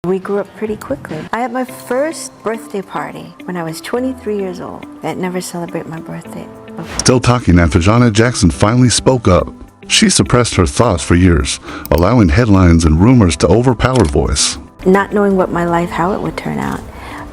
We grew up pretty quickly. I had my first birthday party when I was 23 years old. I never celebrated my birthday before. Still talking after Janet Jackson finally spoke up. She suppressed her thoughts for years, allowing headlines and rumors to overpower voice. Not knowing what my life, how it would turn out,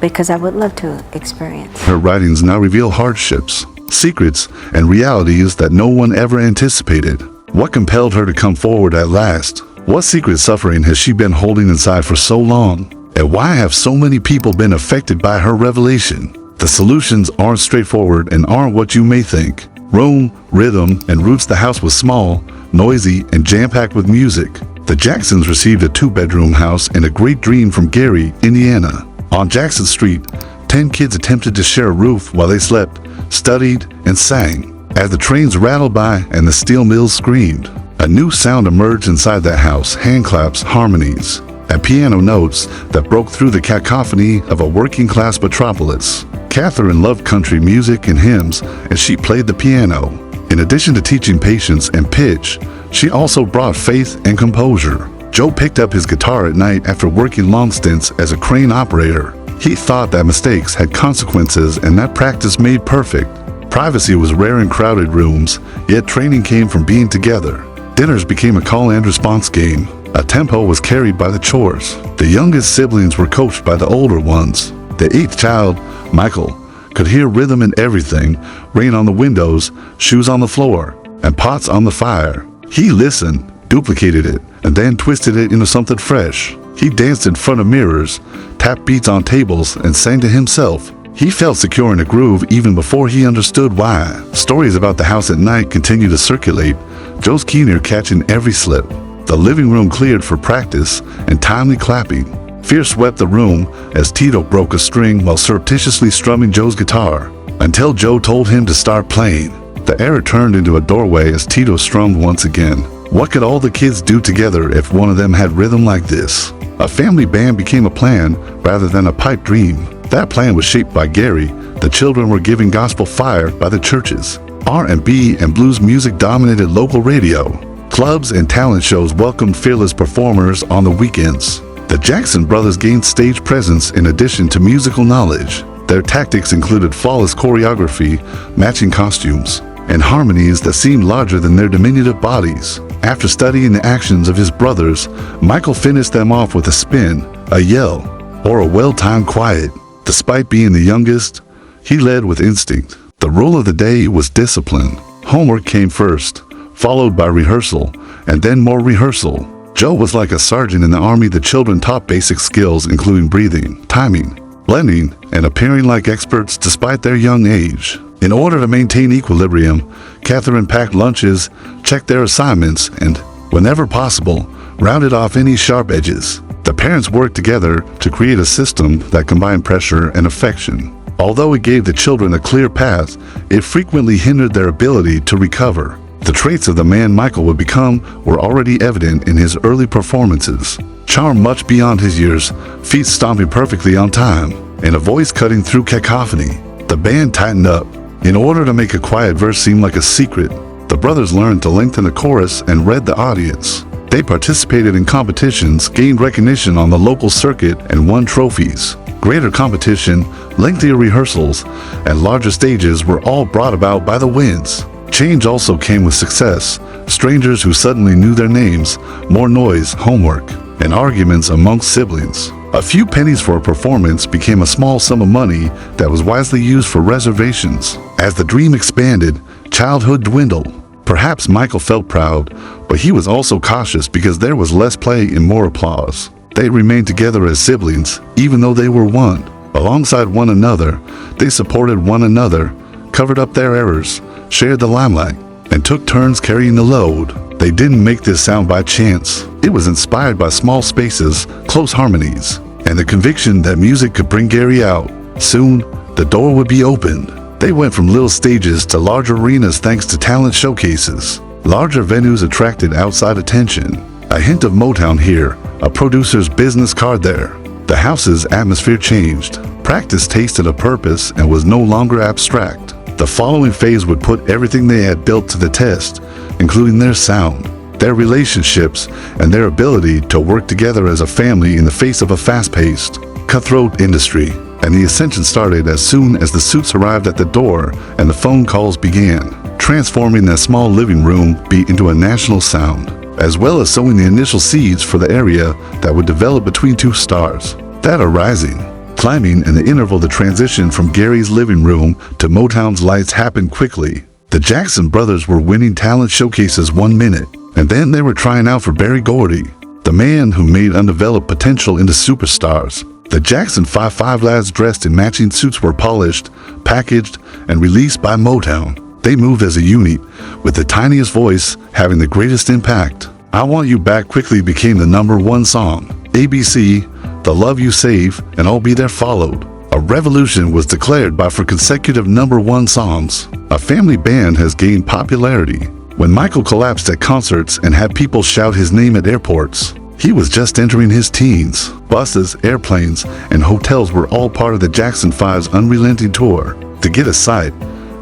because I would love to experience. Her writings now reveal hardships, secrets, and realities that no one ever anticipated. What compelled her to come forward at last? What secret suffering has she been holding inside for so long? And why have so many people been affected by her revelation? The solutions aren't straightforward and aren't what you may think. Room, rhythm, and roots. The house was small, noisy, and jam-packed with music. The Jacksons received a 2-bedroom house and a great dream from Gary, Indiana. On Jackson Street, 10 kids attempted to share a roof while they slept, studied, and sang. As the trains rattled by and the steel mills screamed, a new sound emerged inside that house: hand claps, harmonies, and piano notes that broke through the cacophony of a working-class metropolis. Catherine loved country music and hymns, and she played the piano. In addition to teaching patience and pitch, she also brought faith and composure. Joe picked up his guitar at night after working long stints as a crane operator. He thought that mistakes had consequences and that practice made perfect. Privacy was rare in crowded rooms, yet training came from being together. Dinners became a call and response game. A tempo was carried by the chores. The youngest siblings were coached by the older ones. The 8th child, Michael, could hear rhythm in everything: rain on the windows, shoes on the floor, and pots on the fire. He listened, duplicated it, and then twisted it into something fresh. He danced in front of mirrors, tapped beats on tables, and sang to himself. He felt secure in a groove even before he understood why. Stories about the house at night continued to circulate, Joe's keen ear catching every slip. The living room cleared for practice and timely clapping. Fear swept the room as Tito broke a string while surreptitiously strumming Joe's guitar, until Joe told him to start playing. The air turned into a doorway as Tito strummed once again. What could all the kids do together if one of them had rhythm like this? A family band became a plan rather than a pipe dream. That plan was shaped by Gary. The children were given gospel fire by the churches. R&B and blues music dominated local radio. Clubs and talent shows welcomed fearless performers on the weekends. The Jackson brothers gained stage presence in addition to musical knowledge. Their tactics included flawless choreography, matching costumes, and harmonies that seemed larger than their diminutive bodies. After studying the actions of his brothers, Michael finished them off with a spin, a yell, or a well-timed quiet. Despite being the youngest, he led with instinct. The rule of the day was discipline. Homework came first, followed by rehearsal, and then more rehearsal. Joe was like a sergeant in the army. The children taught basic skills including breathing, timing, blending, and appearing like experts despite their young age. In order to maintain equilibrium, Catherine packed lunches, checked their assignments, and, whenever possible, rounded off any sharp edges. The parents worked together to create a system that combined pressure and affection. Although it gave the children a clear path, it frequently hindered their ability to recover. The traits of the man Michael would become were already evident in his early performances. Charm much beyond his years, feet stomping perfectly on time, and a voice cutting through cacophony. The band tightened up. In order to make a quiet verse seem like a secret, the brothers learned to lengthen the chorus and read the audience. They participated in competitions, gained recognition on the local circuit, and won trophies. Greater competition, lengthier rehearsals, and larger stages were all brought about by the wins. Change also came with success. Strangers who suddenly knew their names, more noise, homework, and arguments amongst siblings. A few pennies for a performance became a small sum of money that was wisely used for reservations. As the dream expanded, childhood dwindled. Perhaps Michael felt proud, but he was also cautious because there was less play and more applause. They remained together as siblings, even though they were one. Alongside one another, they supported one another, covered up their errors, shared the limelight, and took turns carrying the load. They didn't make this sound by chance. It was inspired by small spaces, close harmonies, and the conviction that music could bring Gary out. Soon, the door would be opened. They went from little stages to large arenas thanks to talent showcases. Larger venues attracted outside attention. A hint of Motown here, a producer's business card there. The house's atmosphere changed. Practice tasted a purpose and was no longer abstract. The following phase would put everything they had built to the test, including their sound. their relationships, and their ability to work together as a family in the face of a fast-paced, cutthroat industry. And the ascension started as soon as the suits arrived at the door and the phone calls began, transforming that small living room beat into a national sound, as well as sowing the initial seeds for the area that would develop between two stars that are rising. Climbing in the interval, the transition from Gary's living room to Motown's lights happened quickly. The Jackson brothers were winning talent showcases one minute, and then they were trying out for Berry Gordy, the man who made undeveloped potential into superstars. The Jackson 5'5" lads dressed in matching suits were polished, packaged, and released by Motown. They moved as a unit, with the tiniest voice having the greatest impact. I Want You Back quickly became the #1 song. ABC, The Love You Save, and I'll Be There followed. A revolution was declared for consecutive #1 songs. A family band has gained popularity. When Michael collapsed at concerts and had people shout his name at airports, he was just entering his teens. Buses, airplanes, and hotels were all part of the Jackson 5's unrelenting tour. To get a sight,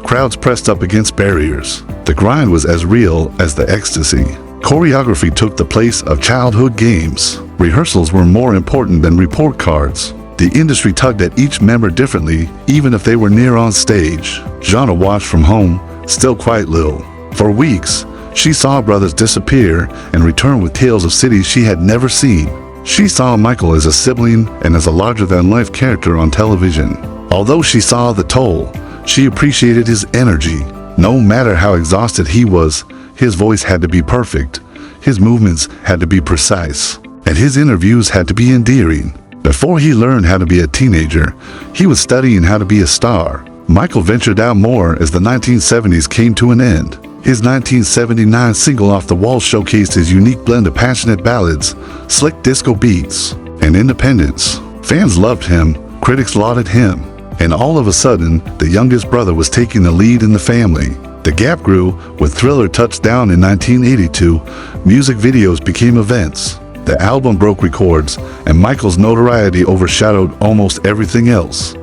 crowds pressed up against barriers. The grind was as real as the ecstasy. Choreography took the place of childhood games. Rehearsals were more important than report cards. The industry tugged at each member differently, even if they were near on stage. Jana watched from home, still quite little. For weeks, she saw brothers disappear and return with tales of cities she had never seen. She saw Michael as a sibling and as a larger-than-life character on television. Although she saw the toll, she appreciated his energy. No matter how exhausted he was, his voice had to be perfect, his movements had to be precise, and his interviews had to be endearing. Before he learned how to be a teenager, he was studying how to be a star. Michael ventured out more as the 1970s came to an end. His 1979 single Off the Wall showcased his unique blend of passionate ballads, slick disco beats, and independence. Fans loved him, critics lauded him, and all of a sudden, the youngest brother was taking the lead in the family. The gap grew when Thriller touched down in 1982. Music videos became events. The album broke records, and Michael's notoriety overshadowed almost everything else.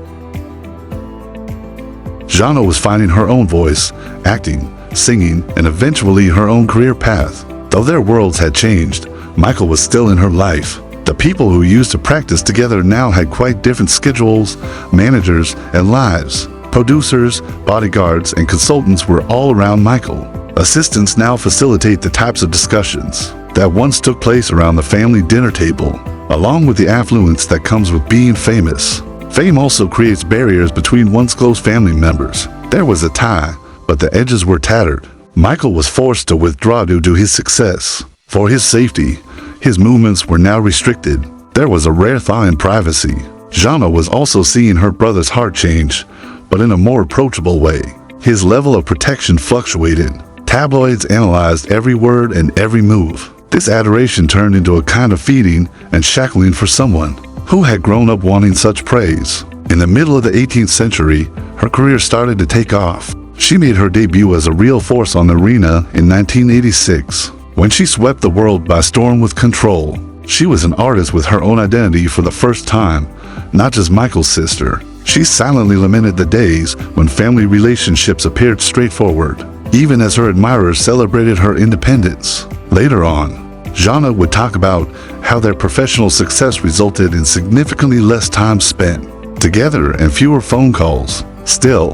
Jana was finding her own voice, acting, singing, and eventually her own career path. Though their worlds had changed, Michael was still in her life. The people who used to practice together now had quite different schedules, managers, and lives. Producers, bodyguards, and consultants were all around Michael. Assistants now facilitate the types of discussions that once took place around the family dinner table, along with the affluence that comes with being famous. Fame also creates barriers between once close family members. There was a tie, but the edges were tattered. Michael was forced to withdraw due to his success. For his safety, his movements were now restricted. There was a rare thaw in privacy. Jana was also seeing her brother's heart change, but in a more approachable way. His level of protection fluctuated. Tabloids analyzed every word and every move. This adoration turned into a kind of feeding and shackling for someone who had grown up wanting such praise. In the middle of the 18th century, her career started to take off. She made her debut as a real force on the arena in 1986, when she swept the world by storm with Control. She was an artist with her own identity for the first time, not just Michael's sister. She silently lamented the days when family relationships appeared straightforward, even as her admirers celebrated her independence. Later on, Jana would talk about how their professional success resulted in significantly less time spent together and fewer phone calls. Still,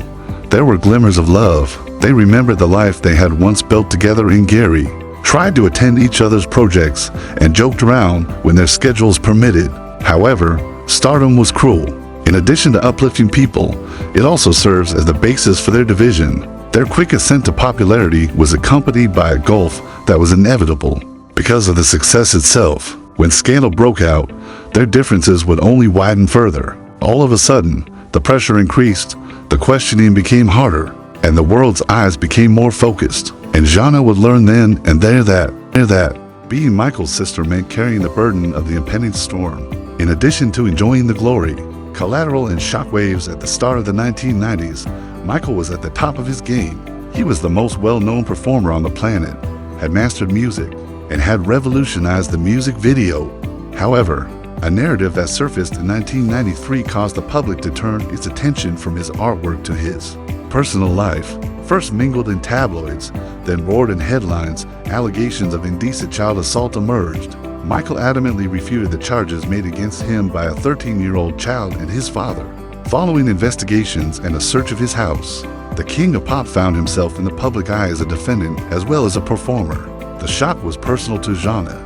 there were glimmers of love. They remembered the life they had once built together in Gary, tried to attend each other's projects, and joked around when their schedules permitted. However, stardom was cruel. In addition to uplifting people, it also serves as the basis for their division. Their quick ascent to popularity was accompanied by a gulf that was inevitable because of the success itself. When scandal broke out, their differences would only widen further. All of a sudden, the pressure increased, the questioning became harder, and the world's eyes became more focused. And Jana would learn then and there that being Michael's sister meant carrying the burden of the impending storm. In addition to enjoying the glory, collateral, and shockwaves at the start of the 1990s, Michael was at the top of his game. He was the most well-known performer on the planet, had mastered music, and had revolutionized the music video. However, a narrative that surfaced in 1993 caused the public to turn its attention from his artwork to his personal life. First mingled in tabloids, then roared in headlines, allegations of indecent child assault emerged. Michael adamantly refuted the charges made against him by a 13-year-old child and his father. Following investigations and a search of his house, the king of pop found himself in the public eye as a defendant as well as a performer. The shock was personal to Jana.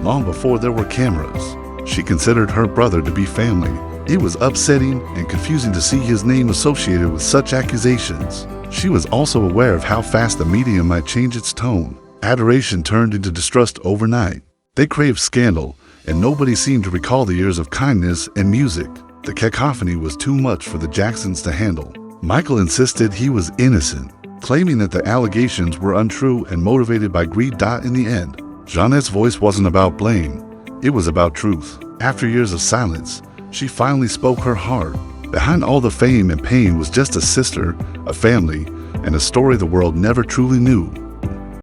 Long before there were cameras, she considered her brother to be family. It was upsetting and confusing to see his name associated with such accusations. She was also aware of how fast the media might change its tone. Adoration turned into distrust overnight. They craved scandal, and nobody seemed to recall the years of kindness and music. The cacophony was too much for the Jacksons to handle. Michael insisted he was innocent, claiming that the allegations were untrue and motivated by greed. In the end, Jeanette's voice wasn't about blame, it was about truth. After years of silence, she finally spoke her heart. Behind all the fame and pain was just a sister, a family, and a story the world never truly knew.